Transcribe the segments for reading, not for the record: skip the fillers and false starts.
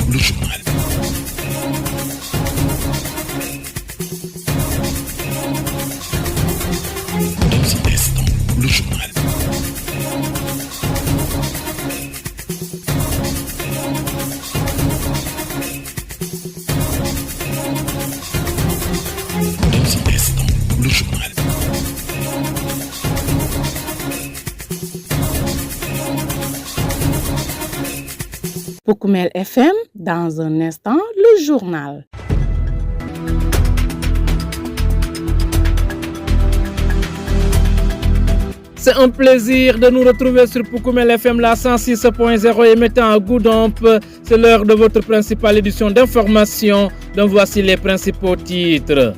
Le journal. Le journal. Le journal. Poukoumel FM, dans un instant, le journal. C'est un plaisir de nous retrouver sur Poukoumel FM, la 106.0 émettant à Goudomp. C'est l'heure de votre principale édition d'information, dont voici les principaux titres.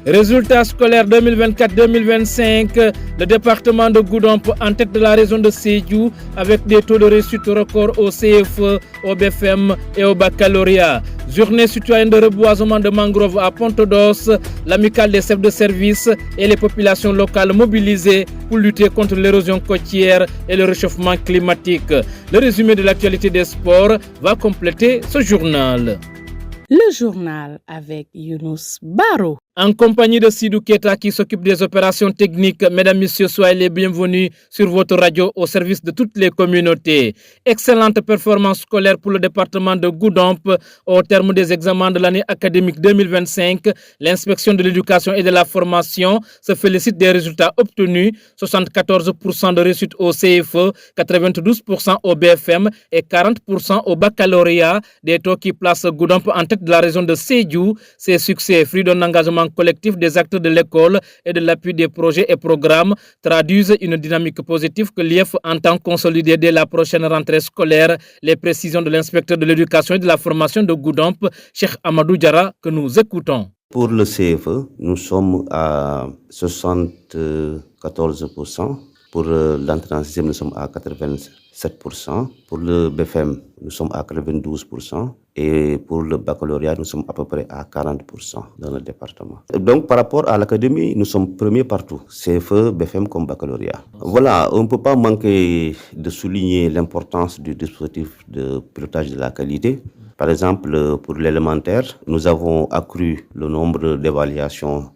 Résultats scolaires 2024-2025, le département de Goudomp en tête de la région de Sédhiou avec des taux de réussite records au CFE, au BFM et au baccalauréat. Journée citoyenne de reboisement de mangroves à Ponte-d'Os, l'amicale des chefs de service et les populations locales mobilisées pour lutter contre l'érosion côtière et le réchauffement climatique. Le résumé de l'actualité des sports va compléter ce journal. Le journal avec Younous Baro. En compagnie de Sidou Keta qui s'occupe des opérations techniques, mesdames, messieurs, soyez les bienvenus sur votre radio au service de toutes les communautés. Excellente performance scolaire pour le département de Goudomp au terme des examens de l'année académique 2025. L'inspection de l'éducation et de la formation se félicite des résultats obtenus. 74% de réussite au CFE, 92% au BFM et 40% au baccalauréat. Des taux qui placent Goudomp en tête de la région de Sédhiou. Ces succès, fruit d'un engagement collectif des acteurs de l'école et de l'appui des projets et programmes traduisent une dynamique positive que l'IEF entend consolider dès la prochaine rentrée scolaire. Les précisions de l'inspecteur de l'éducation et de la formation de Goudomp, Cheikh Amadou Diarra, que nous écoutons. Pour le CFE, nous sommes à 74%. Pour l'entrée en sixième, nous sommes à 87%. Pour le BFM, nous sommes à 92%. Et pour le baccalauréat, nous sommes à peu près à 40% dans le département. Donc, par rapport à l'académie, nous sommes premiers partout. CFE, BFM comme baccalauréat. Voilà, on ne peut pas manquer de souligner l'importance du dispositif de pilotage de la qualité. Par exemple, pour l'élémentaire, nous avons accru le nombre d'évaluations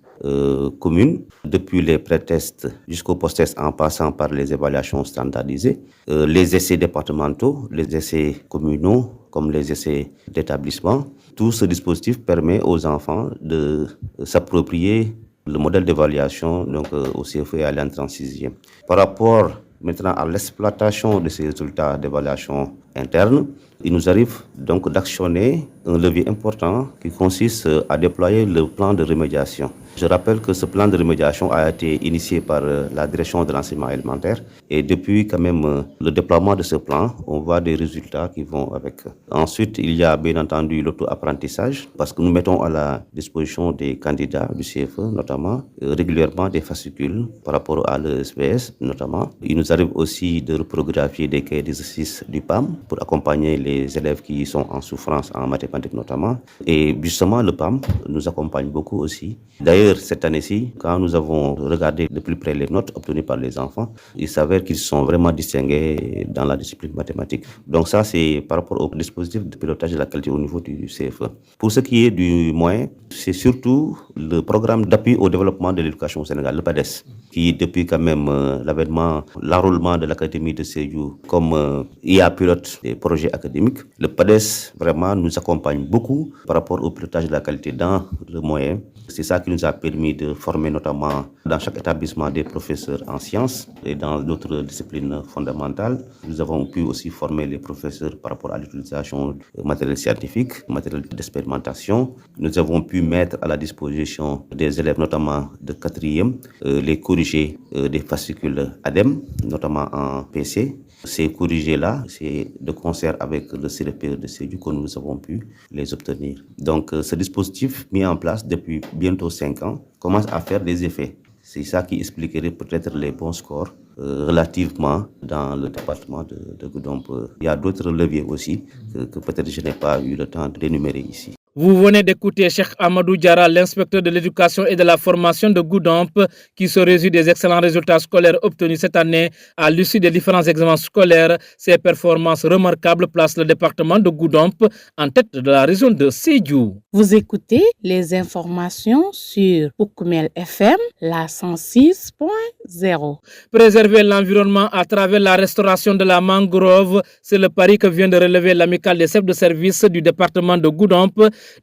communes, depuis les pré-tests jusqu'au post-test en passant par les évaluations standardisées, les essais départementaux, les essais communaux, comme les essais d'établissement. Tout ce dispositif permet aux enfants de s'approprier le modèle d'évaluation au CFE et à l'entrée en sixième. Par rapport maintenant à l'exploitation de ces résultats d'évaluation interne, il nous arrive donc d'actionner un levier important qui consiste à déployer le plan de remédiation. Je rappelle que ce plan de remédiation a été initié par la direction de l'enseignement élémentaire et depuis quand même le déploiement de ce plan, on voit des résultats qui vont avec. Ensuite, il y a bien entendu l'auto-apprentissage parce que nous mettons à la disposition des candidats du CFE notamment régulièrement des fascicules par rapport à l'ESPS notamment. Il nous arrive aussi de reprographier des cahiers d'exercice du PAM pour accompagner les élèves qui sont en souffrance en mathématiques notamment. Et justement, le PAM nous accompagne beaucoup aussi. D'ailleurs, cette année-ci, quand nous avons regardé de plus près les notes obtenues par les enfants, il s'avère qu'ils sont vraiment distingués dans la discipline mathématique. Donc ça, c'est par rapport au dispositif de pilotage de la qualité au niveau du CFE. Pour ce qui est du moyen, c'est surtout le programme d'appui au développement de l'éducation au Sénégal, le PADES, qui depuis quand même l'avènement, l'enrôlement de l'Académie de Sédhiou comme IA pilote des projets académiques, le PADES vraiment nous accompagne beaucoup par rapport au pilotage de la qualité dans le moyen. C'est ça qui nous a permis de former notamment dans chaque établissement des professeurs en sciences et dans d'autres disciplines fondamentales. Nous avons pu aussi former les professeurs par rapport à l'utilisation de matériel scientifique, matériel d'expérimentation. Nous avons pu mettre à la disposition des élèves notamment de quatrième les corrigés des fascicules ADEM, notamment en PC. Ces corrigés-là, c'est de concert avec le CRPE de Sédhiou que nous avons pu les obtenir. Donc ce dispositif mis en place depuis bientôt 5 ans commence à faire des effets. C'est ça qui expliquerait peut-être les bons scores relativement dans le département de Goudomp. Il y a d'autres leviers aussi que peut-être je n'ai pas eu le temps d'énumérer ici. Vous venez d'écouter Cheikh Amadou Diarra, l'inspecteur de l'éducation et de la formation de Goudomp, qui se réjouit des excellents résultats scolaires obtenus cette année à l'issue des différents examens scolaires. Ces performances remarquables placent le département de Goudomp en tête de la région de Sédhiou. Vous écoutez les informations sur Poukoumel FM, la 106.0. Préserver l'environnement à travers la restauration de la mangrove, c'est le pari que vient de relever l'amicale des chefs de service du département de Goudomp.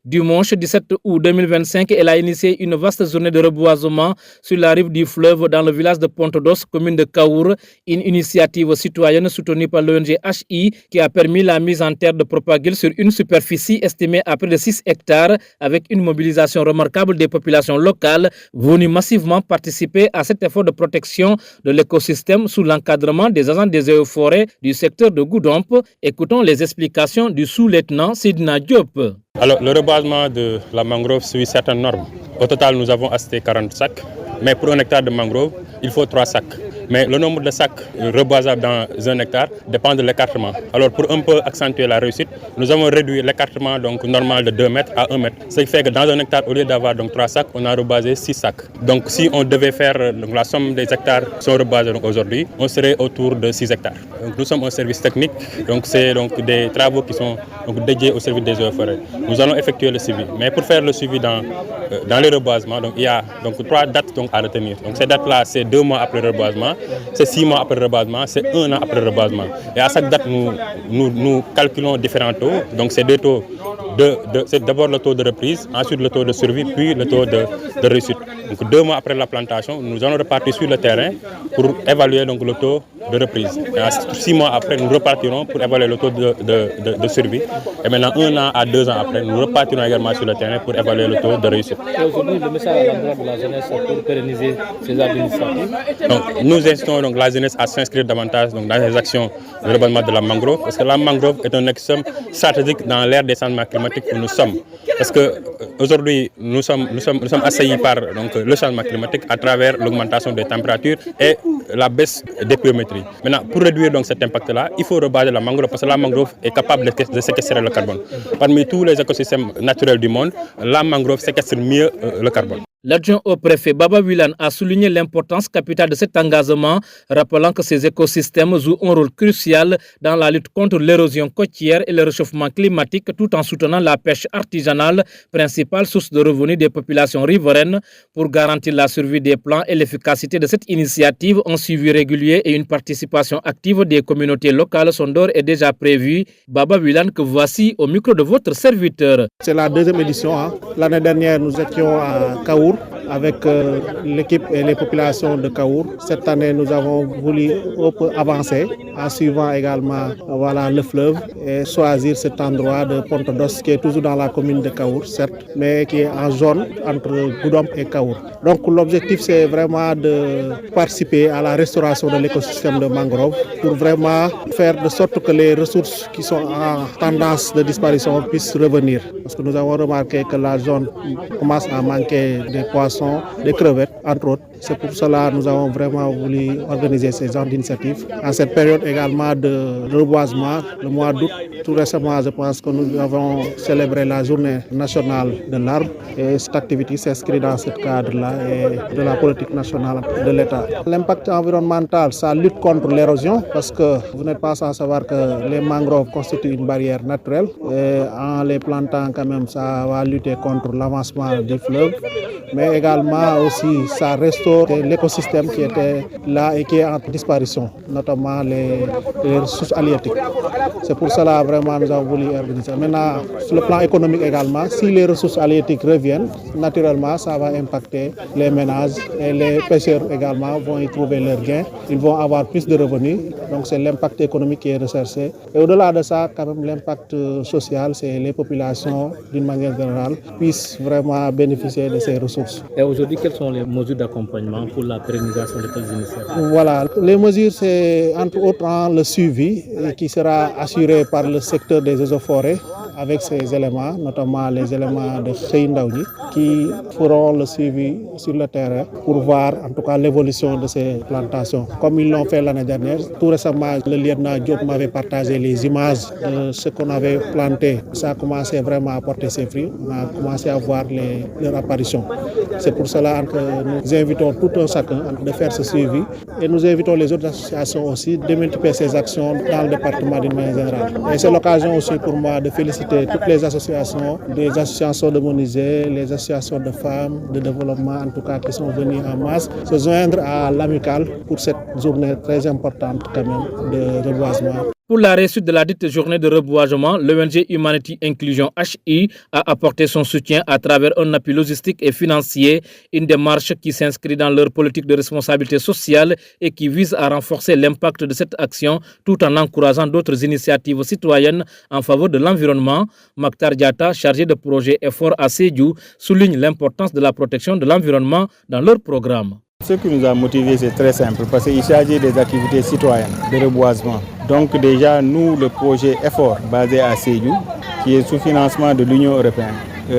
Dimanche 17 août 2025, elle a initié une vaste journée de reboisement sur la rive du fleuve dans le village de Ponte-d'Os, commune de Kaour, une initiative citoyenne soutenue par l'ONG HI qui a permis la mise en terre de propagule sur une superficie estimée à près de 6 hectares avec une mobilisation remarquable des populations locales venues massivement participer à cet effort de protection de l'écosystème sous l'encadrement des agents des eaux et forêts du secteur de Goudomp. Écoutons les explications du sous-lieutenant Sidna Diop. Alors, le reboisement de la mangrove suit certaines normes. Au total, nous avons acheté 40 sacs, mais pour un hectare de mangrove, il faut 3 sacs. Mais le nombre de sacs reboisables dans un hectare dépend de l'écartement. Alors, pour un peu accentuer la réussite, nous avons réduit l'écartement normal de 2 mètres à 1 mètre. Ce qui fait que dans un hectare, au lieu d'avoir 3 sacs, on a reboisé 6 sacs. Donc, si on devait faire la somme des hectares qui sont reboisés aujourd'hui, on serait autour de 6 hectares. Donc, nous sommes un service technique, donc c'est des travaux qui sont dédiés au service des eaux et forêts. Nous allons effectuer le suivi. Mais pour faire le suivi dans les reboisements, il y a 3 dates à retenir. Donc, ces dates-là, c'est 2 mois après le reboisement, c'est 6 mois après le reboisement, c'est 1 an après le reboisement. Et à chaque date, nous calculons différents taux. Donc, c'est 2 taux. C'est d'abord le taux de reprise, ensuite le taux de survie, puis le taux de réussite. Donc 2 mois après la plantation, nous allons repartir sur le terrain pour évaluer le taux de reprise. Et 6 mois après, nous repartirons pour évaluer le taux de survie. Et maintenant, 1 an à 2 ans après, nous repartirons également sur le terrain pour évaluer le taux de réussite. Aujourd'hui, le message à l'endroit de la jeunesse pour pérenniser ces initiatives. Donc, nous incitons la jeunesse à s'inscrire davantage dans les actions de reboisement de la mangrove, parce que la mangrove est un écosystème stratégique dans l'ère des changements climatiques où nous sommes. Parce qu'aujourd'hui, nous sommes assaillis par le changement climatique à travers l'augmentation des températures et la baisse des pluviométries. Maintenant, pour réduire cet impact-là, il faut rebaser la mangrove, parce que la mangrove est capable de séquestrer le carbone. Parmi tous les écosystèmes naturels du monde, la mangrove séquestre mieux le carbone. L'adjoint au préfet Baba Wilane a souligné l'importance capitale de cet engagement, rappelant que ces écosystèmes jouent un rôle crucial dans la lutte contre l'érosion côtière et le réchauffement climatique, tout en soutenant la pêche artisanale, principale source de revenus des populations riveraines. Pour garantir la survie des plans et l'efficacité de cette initiative, un suivi régulier et une participation active des communautés locales sont d'ores et déjà prévus. Baba Wilane, que voici au micro de votre serviteur. C'est la 2e édition. L'année dernière, nous étions à Kaour avec l'équipe et les populations de Kaour. Cette année, nous avons voulu un peu avancer en suivant également le fleuve et choisir cet endroit de Ponte-d'Os qui est toujours dans la commune de Kaour, certes, mais qui est en zone entre Goudomp et Kaour. Donc l'objectif, c'est vraiment de participer à la restauration de l'écosystème de mangrove pour vraiment faire de sorte que les ressources qui sont en tendance de disparition puissent revenir. Parce que nous avons remarqué que la zone commence à manquer des poissons, des crevettes, entre autres. C'est pour cela que nous avons vraiment voulu organiser ces genres d'initiatives. En cette période également de reboisement, le mois d'août, tout récemment, je pense que nous avons célébré la journée nationale de l'arbre. Et cette activité s'inscrit dans ce cadre-là et de la politique nationale de l'État. L'impact environnemental, ça lutte contre l'érosion parce que vous n'êtes pas sans savoir que les mangroves constituent une barrière naturelle. Et en les plantant, quand même, ça va lutter contre l'avancement du fleuve. Mais également aussi, ça restaure l'écosystème qui était là et qui est en disparition, notamment les ressources halieutiques. C'est pour cela vraiment nous avons voulu organiser. Maintenant, sur le plan économique également, si les ressources halieutiques reviennent, naturellement, ça va impacter les ménages et les pêcheurs également vont y trouver leurs gains. Ils vont avoir plus de revenus. Donc, c'est l'impact économique qui est recherché. Et au-delà de ça, quand même, l'impact social, c'est les populations, d'une manière générale, puissent vraiment bénéficier de ces ressources. Et aujourd'hui, quelles sont les mesures d'accompagnement pour la pérennisation de telles initiatives? Voilà, les mesures, c'est entre autres le suivi qui sera assuré par le secteur des eaux et forêts avec ces éléments, notamment les éléments de Xëy Ndaw Ñi, qui feront le suivi sur le terrain pour voir en tout cas l'évolution de ces plantations. Comme ils l'ont fait l'année dernière, tout récemment, le lieutenant Diop m'avait partagé les images de ce qu'on avait planté. Ça a commencé vraiment à porter ses fruits. On a commencé à voir leur apparition. C'est pour cela que nous invitons tout un chacun de faire ce suivi et nous invitons les autres associations aussi de multiplier ces actions dans le département d'une manière générale. Et c'est l'occasion aussi pour moi de féliciter toutes les associations, les associations de menuisiers, les associations de femmes, de développement en tout cas qui sont venues en masse se joindre à l'amicale pour cette journée très importante quand même de reboisement. Pour la réussite de la dite journée de reboisement, l'ONG Humanity Inclusion HI a apporté son soutien à travers un appui logistique et financier, une démarche qui s'inscrit dans leur politique de responsabilité sociale et qui vise à renforcer l'impact de cette action tout en encourageant d'autres initiatives citoyennes en faveur de l'environnement. Maktar Diatta, chargé de projet Effort à Sédhiou, souligne l'importance de la protection de l'environnement dans leur programme. Ce qui nous a motivés, c'est très simple, parce qu'il s'agit des activités citoyennes, de reboisement. Donc déjà, nous, le projet Effort, basé à Sédhiou, qui est sous financement de l'Union européenne,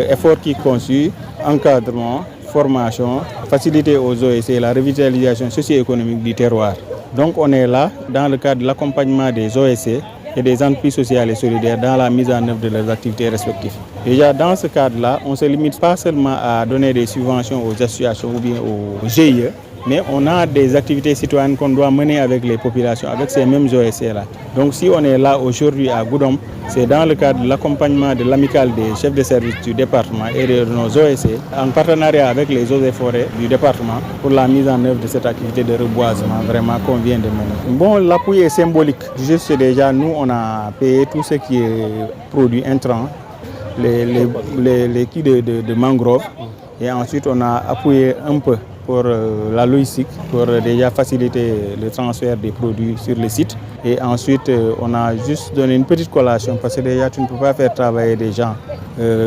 Effort qui conçut encadrement, formation, faciliter aux OSC la revitalisation socio-économique du terroir. Donc on est là dans le cadre de l'accompagnement des OSC et des entreprises sociales et solidaires dans la mise en œuvre de leurs activités respectives. Déjà dans ce cadre-là, on ne se limite pas seulement à donner des subventions aux associations ou bien aux GIE, mais on a des activités citoyennes qu'on doit mener avec les populations, avec ces mêmes OSC-là. Donc si on est là aujourd'hui à Goudomp, c'est dans le cadre de l'accompagnement de l'amicale des chefs de service du département et de nos OSC, en partenariat avec les eaux et forêts du département, pour la mise en œuvre de cette activité de reboisement vraiment qu'on vient de mener. Bon, l'appui est symbolique. Juste déjà, nous, on a payé tout ce qui est produit intrants, les quilles de mangrove, et ensuite on a appuyé un peu pour la logistique, pour déjà faciliter le transfert des produits sur le site. Et ensuite, on a juste donné une petite collation, parce que déjà, tu ne peux pas faire travailler des gens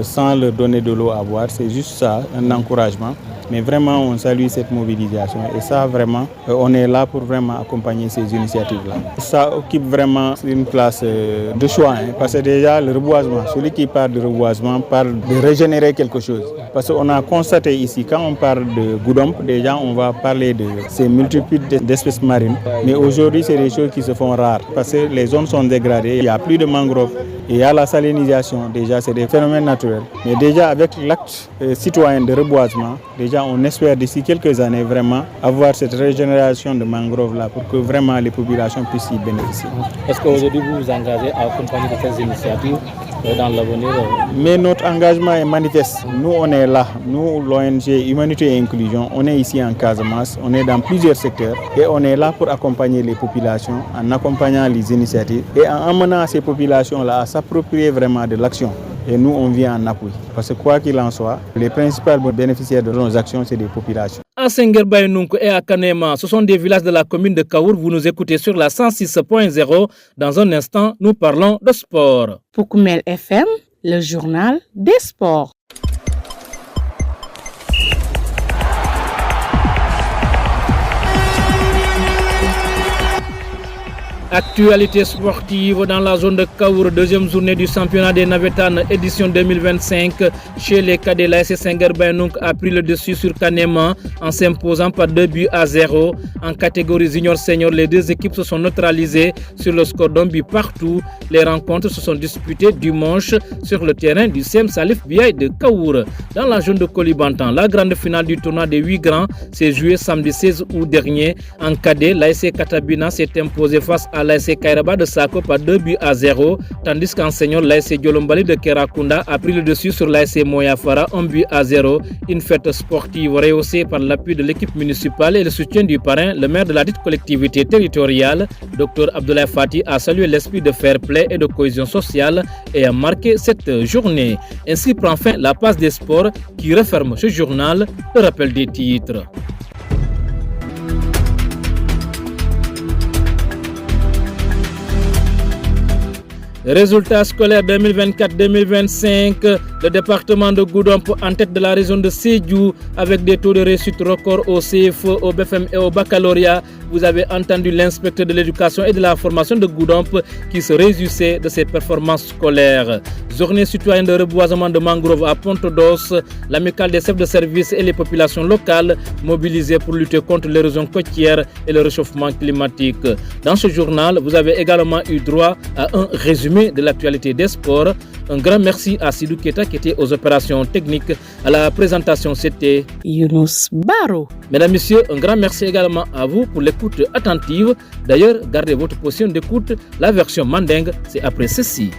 sans leur donner de l'eau à boire. C'est juste ça, un encouragement. Mais vraiment, on salue cette mobilisation. Et ça, vraiment, on est là pour vraiment accompagner ces initiatives-là. Ça occupe vraiment une place de choix, parce que déjà, le reboisement, celui qui parle de reboisement parle de régénérer quelque chose. Parce qu'on a constaté ici, quand on parle de Goudomp, déjà, on va parler de ces multitudes d'espèces marines. Mais aujourd'hui, c'est des choses qui se font rares, parce que les zones sont dégradées, il n'y a plus de mangroves, il y a la salinisation, déjà, c'est des phénomènes naturels. Mais déjà, avec l'acte citoyen de reboisement, déjà, on espère d'ici quelques années vraiment avoir cette régénération de mangroves-là pour que vraiment les populations puissent y bénéficier. Est-ce qu'aujourd'hui vous vous engagez à accompagner ces initiatives dans l'avenir? Mais notre engagement est manifeste. Nous, on est là. Nous, l'ONG Humanité et Inclusion, on est ici en Casamance, on est dans plusieurs secteurs et on est là pour accompagner les populations, en accompagnant les initiatives et en amenant ces populations-là à s'approprier vraiment de l'action. Et nous, on vient en appui. Parce que quoi qu'il en soit, les principaux bénéficiaires de nos actions, c'est des populations. À Sengerbaïnounk et à Kanema, ce sont des villages de la commune de Kaour. Vous nous écoutez sur la 106.0. Dans un instant, nous parlons de sport. Pour Koumel FM, le journal des sports. Actualité sportive dans la zone de Kaour, deuxième journée du championnat des Navetanes édition 2025. Chez les cadets, l'ASC Sengerbaïnounk a pris le dessus sur Kanema en s'imposant par 2-0. En catégorie junior-senior, les deux équipes se sont neutralisées sur le score d'un but partout. Les rencontres se sont disputées dimanche sur le terrain du CM Salif Biaï de Kaour. Dans la zone de Kolibantan, la grande finale du tournoi des 8 grands s'est jouée samedi 16 août dernier. En cadet, l'ASC Katabina s'est imposé face à l'ASC Kairaba de Sako par 2-0, tandis qu'en senior, l'ASC Diolombali de Kerakunda a pris le dessus sur l'ASC Moyafara 1-0. Une fête sportive rehaussée par l'appui de l'équipe municipale et le soutien du parrain, le maire de la dite collectivité territoriale. Dr Abdoulaye Fati a salué l'esprit de fair play et de cohésion sociale et a marqué cette journée. Ainsi prend fin la passe des sports qui referme ce journal. Le rappel des titres. Résultats scolaires 2024-2025, Le département de Goudomp en tête de la région de Sédhiou avec des taux de réussite records au CFE, au BFM et au baccalauréat. Vous avez entendu l'inspecteur de l'éducation et de la formation de Goudomp qui se réjouissait de ses performances scolaires. Journée citoyenne de reboisement de mangrove à Ponte-d'Os, l'amicale des chefs de service et les populations locales mobilisées pour lutter contre l'érosion côtière et le réchauffement climatique. Dans ce journal, vous avez également eu droit à un résumé de l'actualité des sports. Un grand merci à Sidou Keta qui était aux opérations techniques. À la présentation, c'était Younous Baro. Mesdames, Messieurs, un grand merci également à vous pour l'écoute attentive. D'ailleurs, gardez votre position d'écoute. La version mandingue, c'est après ceci.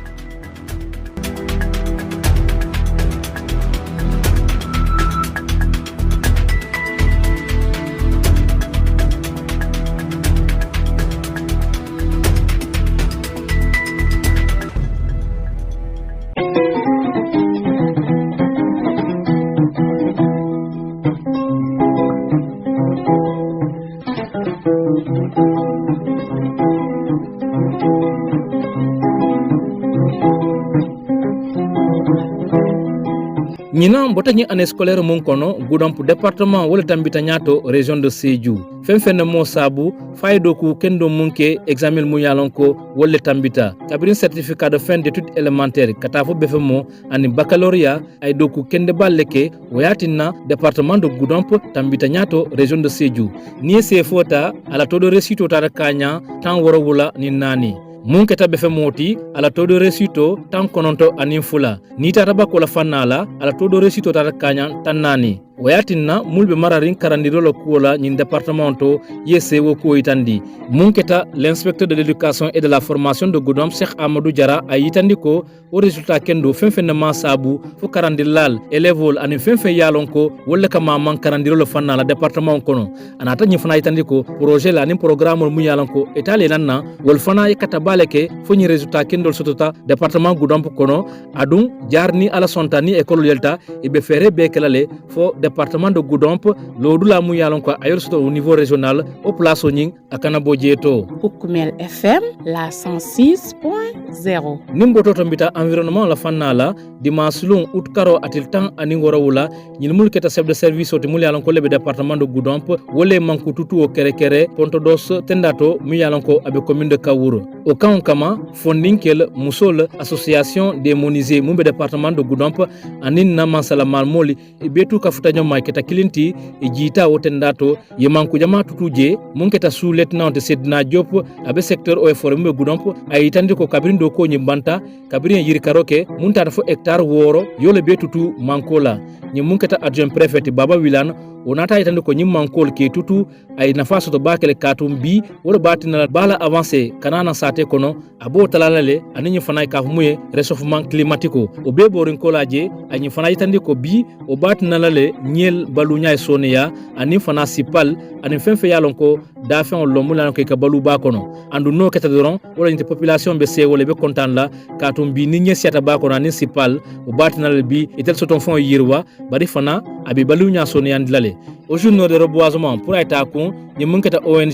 Ñina mbotagni année scolaire mon kono Goudomp département wala tambita ñato région de Sédhiou fenfene mo sabu faydo ku kendo munke examen mu yalonko wala tambita kabrin certificat de fin d'études élémentaires katafo befemo ani baccalauréat ay doku kende balleke wayatinna département de Goudomp tambita ñato région de Sédhiou ni se fota ala to de réussite ta kanya tan woro wula ni nani mun keta be fe moti ala to do resito tan kononto anin fula ni tata bakola fannala ala to do resito tata kanyan tan nani wayatinna mulbe mararin karandiro lo kuola nyin départemento yese wo ko itandi mun keta l'inspecteur de l'éducation et de la formation de Goudomp Cheikh Amadou Diara ay itandi ko o résultat kendo fenfenne ma sabu fo karandilal élève anin fenfen yalonko wolle kama man karandiro lo fannala département kono anata nyi fana itandi ko projet la nin programme mu yalonko etale nanna wol fana yakata baleke fo nyi résultat kendol sotota département Goudomp kono adun jarni ala sontani école yelta e be fere be kelale fo département de Goudomp lodula mu yalonko ayor soto au niveau régional au place onying akana bojeto Oukoumel FM la 106.0 nimboto tombita environnement la fannala dimaslung utkaro atil tan ani ngorawula ñil mulketa chef de service oti mul yalonko lebe département de Goudomp wolé manku tutu o kere Ponte-d'Os tendato mu yalonko abe commune de Kawour o kan kama fondinkel musol association des menuisiers mumbe département de Goudomp anin na mansala malmoli e betu kafuta nyoma keta kilinti e jita o tendato ye manku jama tutuje munketa sous lieutenant Sedna Diop abe secteur o effort mumbe Goudomp ay tandi ko kabrin do ko nyibanta kabrin yiri karoke munta fo hectare woro yole betutu mankola nyi munketa adjoint préfet Baba Wilane onata itande ko nyimmankol ke tutu ay nafaso to bakele katum bi wala batina bala avancé kanana sate kono abo talalale aninyi fanay ka muye réchauffement climatique o be borin kolaje anyi fanay itande ko bi o batina lale nyel balunya sonia ani fana sipal ani fenfe yalon ko dafen o lomulan ko ka balu ba kono andu no keta doron wala inte population be se wala be kontan la katum bi ni nyesiata ba kono ani sipal o batina lale bi itel soton fon yirwa bari fana abi balunya sonia ndilale au journée de reboisement pour Aitakoun, nous avons ONG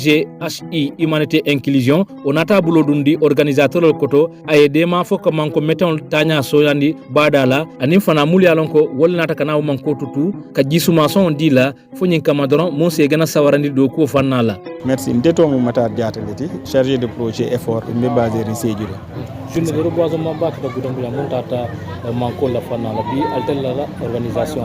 HI Humanité Inclusion, on a taboulo dundi organisateur le koto, aide ma fo comment qu'on mette tanya soyandi badala, anim fana muli alonko, wol nata kana manko tutu, ka jisuma son di la, fo nyin kamadron, mon se gana sawarandi doku fanala. Merci. Ndeto mo matar diateleti, chargé de projet effort, me basé en Sédhiou. Journée de reboisement bak da Goudomp ya montata manko la fanala bi altel la organisation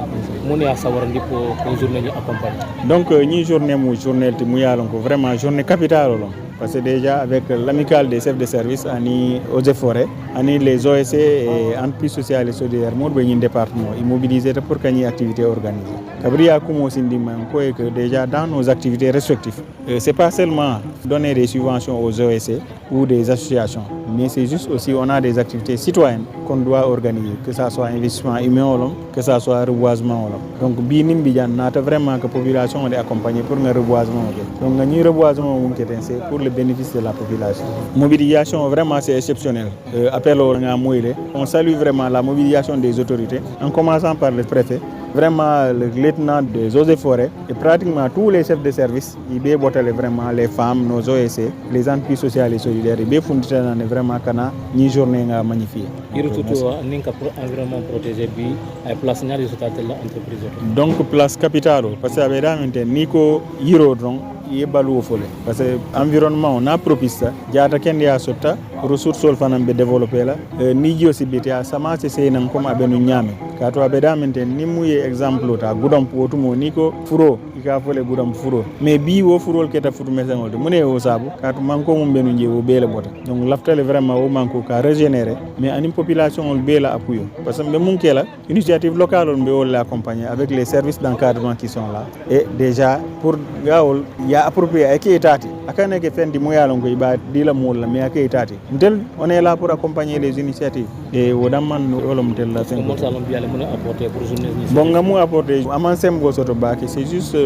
moni a sawarandi pour journée ni accompagner. Donc ni journée mu yalon ko vraiment journée capitale lon parce que déjà avec l'amicale des chefs de service ani eaux et forêts ani les OSC et entreprises sociales et solidaires mo be ni département immobilisé pour gagner activité organisée. Kabriya kumo sindi man ko que déjà dans nos activités respectives c'est pas seulement donner des subventions aux OSC ou des associations mais c'est juste aussi on a des activités citoyennes qu'on doit organiser que ça soit investissement humain que ça soit reboisement donc bi nimbi jan nata vraiment que population est accompagnée pour le reboisement donc ni reboisement c'est pour le bénéfice de la population. Mobilisation vraiment c'est exceptionnel. Appel au Ngamoile. On salue vraiment la mobilisation des autorités en commençant par le préfet vraiment le lieutenant des eaux et forêts et pratiquement tous les chefs de service, ils bébotent vraiment les femmes, nos OSC, les entreprises sociales et solidaires, ils béfondent vraiment kana ni journée magnifiée. Il tout ninka pour environnement protégé bi ay place ñaari société la entreprise. Donc place capitale parce que avec maintenant Nico Hiro donc il balu folé parce que environnement on a propice ça jaata ken ya sotta ressources sol fanam be développer la ni ji aussi betia sama c'est nan comme abenu nyame ka to abeda maintenant ni muye exemple ta gudam potumo niko furo ika folé gudam furo mais bi wo furol keta furu mesangol de mune o sabu ka to manko mum benu nji wo bele bota donc laftale vraiment o manko ka régénérer mais anim population on bela appuyo parce que mun kela initiative locale on be o l'accompagner avec les services d'encadrement qui sont là et déjà pour gaol ya approprié ak étati akane ke fendi mo yalon ko iba dila molla mais ak étati ndel on est là pour accompagner les initiatives et wodamman olom tel la sen comment ça l'on bien le apporter pour journée bon ngamu apporter aman sembo soto baki c'est juste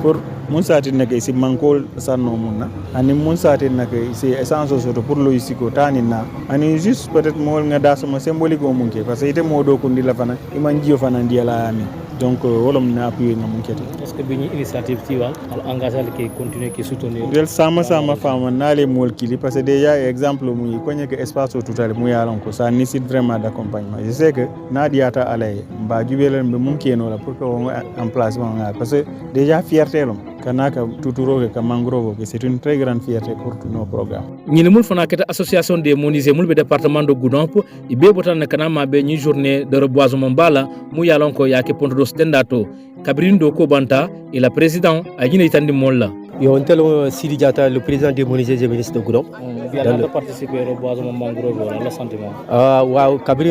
pour mun sati nak ci mankol sanno munna ani mun sati nak c'est essence soto pour logistique tanina ani juste peut-être mo ngada sama symbolique o munke parce que ite mo do ko ndila fana iman jio fana ndiyala ami donc wolom na appuyé na munkete est-ce que bini initiative tiwa al engagé qui continuer qui soutenir del sama fama nale mol kili parce que déjà exemple muy konye que espace total muy yalon ko ça nécessite vraiment d'accompagnement je sais que nadiata alay ba jubelen be munkeno la pour que on en place parce que déjà fierté lom kanaka tuturo ke mangrove que c'est une très grande fierté pour tous nos programmes ñi mul fana keta association des menuisiers mul be département de Goudomp ibe botan kana ma be ñi journée de reboisement bala mu yalon ko yake ponto do stendato Kabrindo Kobanta et la président Agine Itandi Molla. Yo ontel Sidi Diata le président des menuisiers et ministre de Goudomp. Bien de participer au reboisement mangrove le sentiment. Waaw Kabri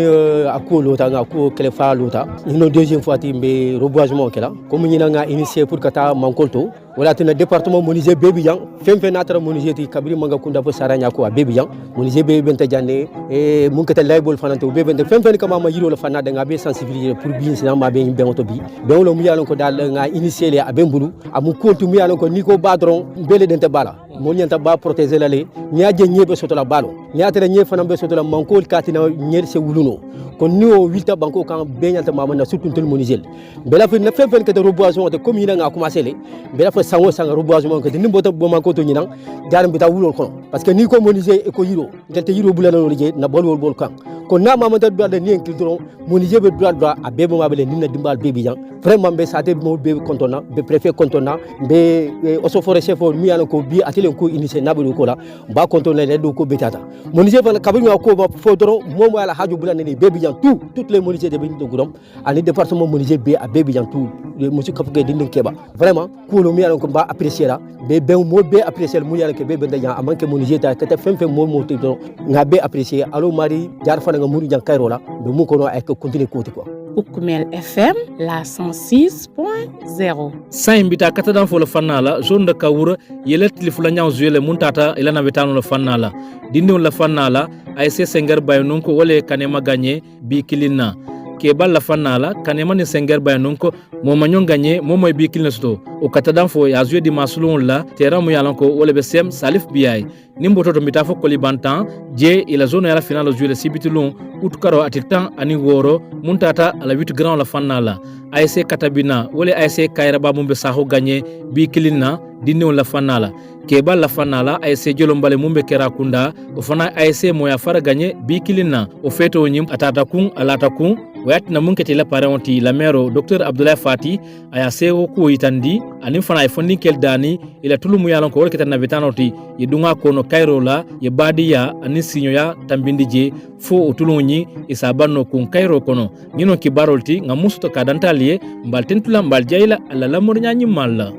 akko lota nga ko kelefa lota. Une deuxième fois timbe reboisement kala. Comme ñina nga initié pour kata mankolto. Wala tena département menuisier Baby Yang femfe natra menuisier ti Kabri manga kunda po saranya ko Baby Yang menuisier Baby benta janne e mun kata label fanante be benta femfe kama ma yiro la fanade nga be sensibiliser pour bien sinan ma be be oto bi be wolo mu yalon ko dal nga initier le abembulu amu kontu mu yalon ko niko badron bele dente bala mon nyanta ba protéger la le nyaaje nyebe soto la balo nyaatere nye fanam be soto la mankol katina nyer se wuluno kon ni o wilta banko kan be nyanta mama na surtout tel menuisier bela fe na femfe ke de reboisement de comme ina nga commencer le bela fe sango sanga reboisement que ni mbota bo manko to nyinang jaram bita wulol kono parce que ni ko menuisier e ko yiro delte yiro bulana no liggey na bolwol bol kan ko na mama ta do ni en kiltron menuisier be droit a bebe mabele ni na dimbal Baby Yang vraiment be sate mo be kontona be préfet kontona be oso forêt chef mi yana ko bi atelen ko initié nabulu ko la ba kontona le do ko betata menuisier fa kabri ko ba fodoro momo ala haju bulana ni Baby Yang toutes les menuisiers de Goudomp ani département menuisier be a Baby Yang tout monsieur kapke dindin keba vraiment ko lo mi yana ko ba apprécier la be mo be apprécier mu yana ke be benda ya amanke menuisier ta kata femfe mo to nga be apprécier alo mari jar fa nga muru jang kayro la be mu ko no ay ko continuer ko quoi Oukoumel FM, la 106.0. Sain bita kata dan fo le fanala zone de Kaour yelet li fula nyaw zuele muntata ila na betano le fanala dindi le fanala ASC Senger Bayonunko wole kanema gagné bi kilina kebal la fanala kanema ni Senger Bayonunko moma nyon gagné momo bi kilina sto o kata dan fo ya zué di masulon la terrain mu yalanko wole be sem Salif Biay nimbo toto mbita fo kolibantan je ila zone ya la finale zuele sibitulon utukaro atitan ani woro muntata ala 8 grand la fanala ASC Katabina wole ASC Kairaba mumbe saho gagné bi kilina dinne la fanala kebal la fanala ASC Jolombale mumbe kerakunda o fana ASC moya fara gagné bi kilina o feto nyim atata kun alata kun wayat na munketi la parenti la mero Dr Abdoulaye Fati aya sego ko itandi ani fana ay fondi kel dani ila tulumu yalon ko wolketa na betanoti yedunga kono Cairo la ye badiya ani sinyo ya tambindi je fo otulunyi isabanno kun Cairo kono nyino kibarolti nga musto kadantaliye mbal tentula mbal jayla alla lamor nyanyi malla